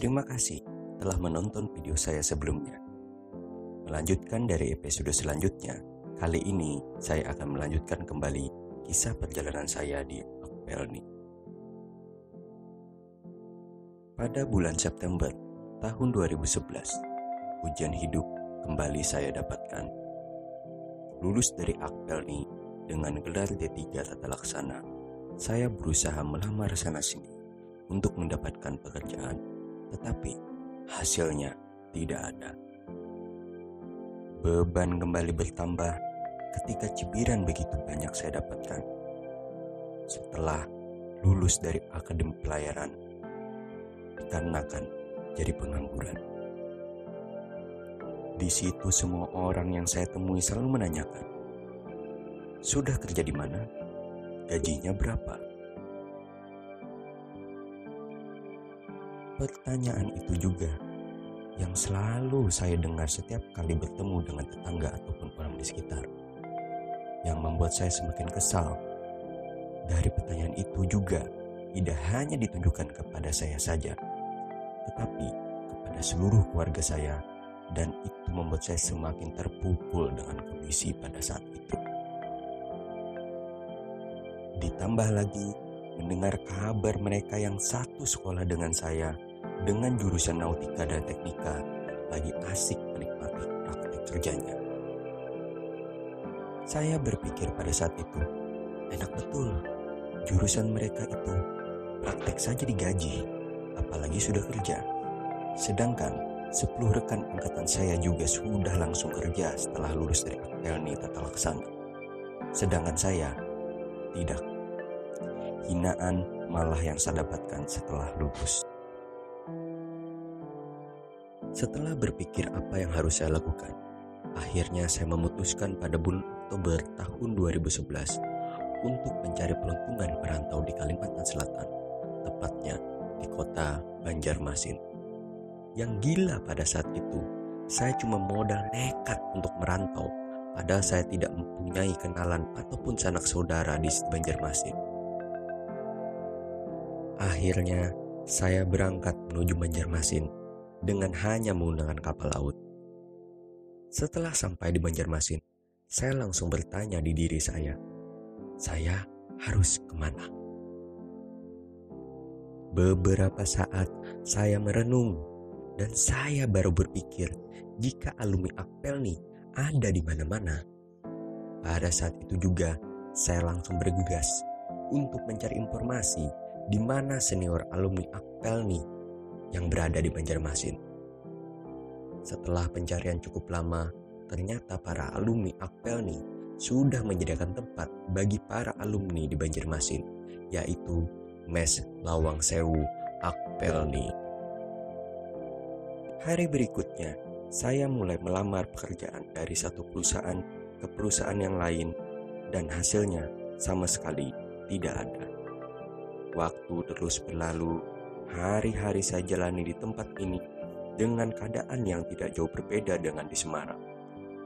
Terima kasih telah menonton video saya sebelumnya. Melanjutkan dari episode selanjutnya, kali ini saya akan melanjutkan kembali kisah perjalanan saya di Akpelni. Pada bulan September tahun 2011, ujian hidup kembali saya dapatkan. Lulus dari Akpelni dengan gelar D3 Tata Laksana, saya berusaha melamar sana-sini untuk mendapatkan pekerjaan, tetapi hasilnya tidak ada. Beban kembali bertambah ketika cibiran begitu banyak saya dapatkan. Setelah lulus dari Akademi Pelayaran, dikarenakan jadi pengangguran. Di situ semua orang yang saya temui selalu menanyakan, "Sudah kerja di mana? Gajinya berapa?" Pertanyaan itu juga yang selalu saya dengar setiap kali bertemu dengan tetangga ataupun orang di sekitar, yang membuat saya semakin kesal. Dari pertanyaan itu juga tidak hanya ditunjukkan kepada saya saja, tetapi kepada seluruh keluarga saya, dan itu membuat saya semakin terpukul dengan kondisi pada saat itu. Ditambah lagi mendengar kabar mereka yang satu sekolah dengan saya dengan jurusan nautika dan teknika lagi asik menikmati praktek kerjanya. Saya berpikir pada saat itu, enak betul, jurusan mereka itu praktek saja digaji, apalagi sudah kerja. Sedangkan 10 rekan angkatan saya juga sudah langsung kerja setelah lulus dari Akpelni Tata Laksana. Sedangkan saya tidak. Hinaan malah yang saya dapatkan setelah lulus. Setelah berpikir apa yang harus saya lakukan, akhirnya saya memutuskan pada bulan Oktober tahun 2011 untuk mencari peluntungan merantau di Kalimantan Selatan, tepatnya di kota Banjarmasin. Yang gila pada saat itu, saya cuma modal nekat untuk merantau, padahal saya tidak mempunyai kenalan ataupun sanak saudara di Banjarmasin. Akhirnya, saya berangkat menuju Banjarmasin dengan hanya menggunakan kapal laut. Setelah sampai di Banjarmasin, saya langsung bertanya di diri saya harus kemana? Beberapa saat saya merenung, dan saya baru berpikir jika alumni Akpelni ada di mana-mana. Pada saat itu juga, saya langsung bergegas untuk mencari informasi di mana senior alumni Akpelni yang berada di Banjarmasin. Setelah pencarian cukup lama, ternyata para alumni Akpelni sudah menyediakan tempat bagi para alumni di Banjarmasin, yaitu Mes Lawang Sewu Akpelni. Hari berikutnya, saya mulai melamar pekerjaan dari satu perusahaan ke perusahaan yang lain, dan hasilnya sama sekali tidak ada. Waktu terus berlalu. Hari-hari saya jalani di tempat ini dengan keadaan yang tidak jauh berbeda dengan di Semarang.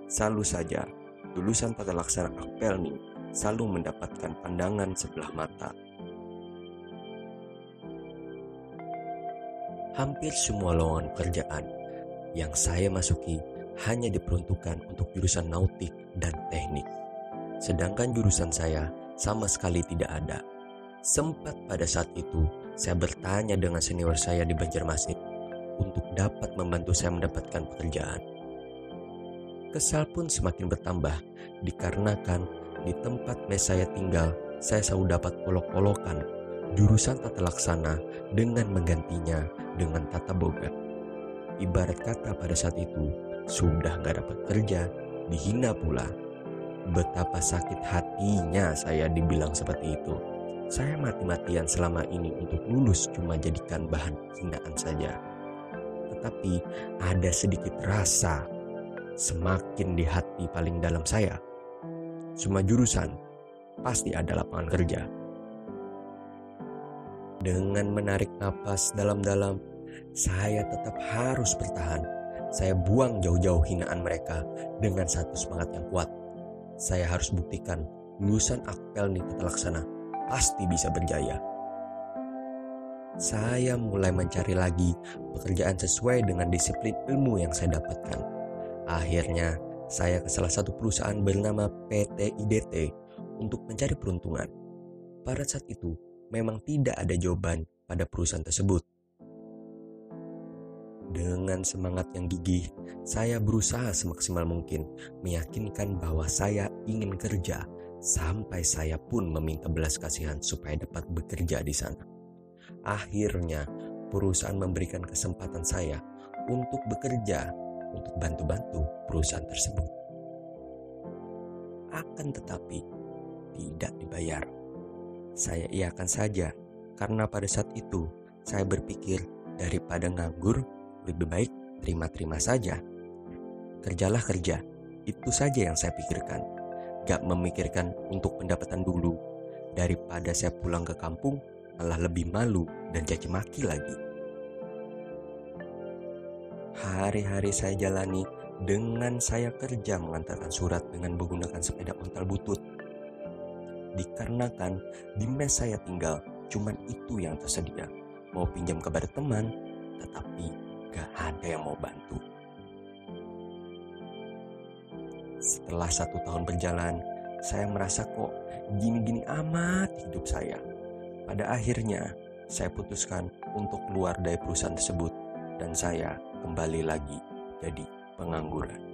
Selalu saja, lulusan Tata Laksana Akpelni selalu mendapatkan pandangan sebelah mata. Hampir semua lowongan pekerjaan yang saya masuki hanya diperuntukkan untuk jurusan nautik dan teknik. Sedangkan jurusan saya sama sekali tidak ada. Sempat pada saat itu, saya bertanya dengan senior saya di Banjarmasin untuk dapat membantu saya mendapatkan pekerjaan. Kesal pun semakin bertambah dikarenakan di tempat mes saya tinggal, saya selalu dapat olok-olokan jurusan Tata Laksana dengan menggantinya dengan Tata Boga. Ibarat kata pada saat itu, sudah gak dapat kerja, dihina pula. Betapa sakit hatinya saya dibilang seperti itu. Saya mati-matian selama ini untuk lulus cuma jadikan bahan hinaan saja. Tetapi ada sedikit rasa semakin di hati paling dalam saya. Semua jurusan pasti ada lapangan kerja. Dengan menarik napas dalam-dalam, saya tetap harus bertahan. Saya buang jauh-jauh hinaan mereka dengan satu semangat yang kuat. Saya harus buktikan lulusan Akpelni Tata Laksana pasti bisa berjaya. saya mulai mencari lagi pekerjaan sesuai dengan disiplin ilmu yang saya dapatkan. Akhirnya, saya ke salah satu perusahaan bernama PT IDT untuk mencari peruntungan. Pada saat itu, memang tidak ada jawaban pada perusahaan tersebut. Dengan semangat yang gigih, saya berusaha semaksimal mungkin meyakinkan bahwa saya ingin kerja, sampai saya pun meminta belas kasihan supaya dapat bekerja di sana. Akhirnya, perusahaan memberikan kesempatan saya untuk bekerja untuk bantu-bantu perusahaan tersebut. Akan tetapi, tidak dibayar. Saya iakan saja, karena pada saat itu saya berpikir daripada nganggur, lebih baik terima-terima saja. Kerjalah kerja, itu saja yang saya pikirkan. Gak memikirkan untuk pendapatan dulu. Daripada saya pulang ke kampung, malah lebih malu dan caci maki lagi. Hari-hari saya jalani dengan saya kerja mengantarkan surat dengan menggunakan sepeda ontel butut. Dikarenakan di mes saya tinggal cuman itu yang tersedia. Mau pinjam kepada teman, tetapi gak ada yang mau bantu. Setelah 1 tahun berjalan, saya merasa kok gini-gini amat hidup saya. Pada akhirnya, saya putuskan untuk keluar dari perusahaan tersebut dan saya kembali lagi jadi pengangguran.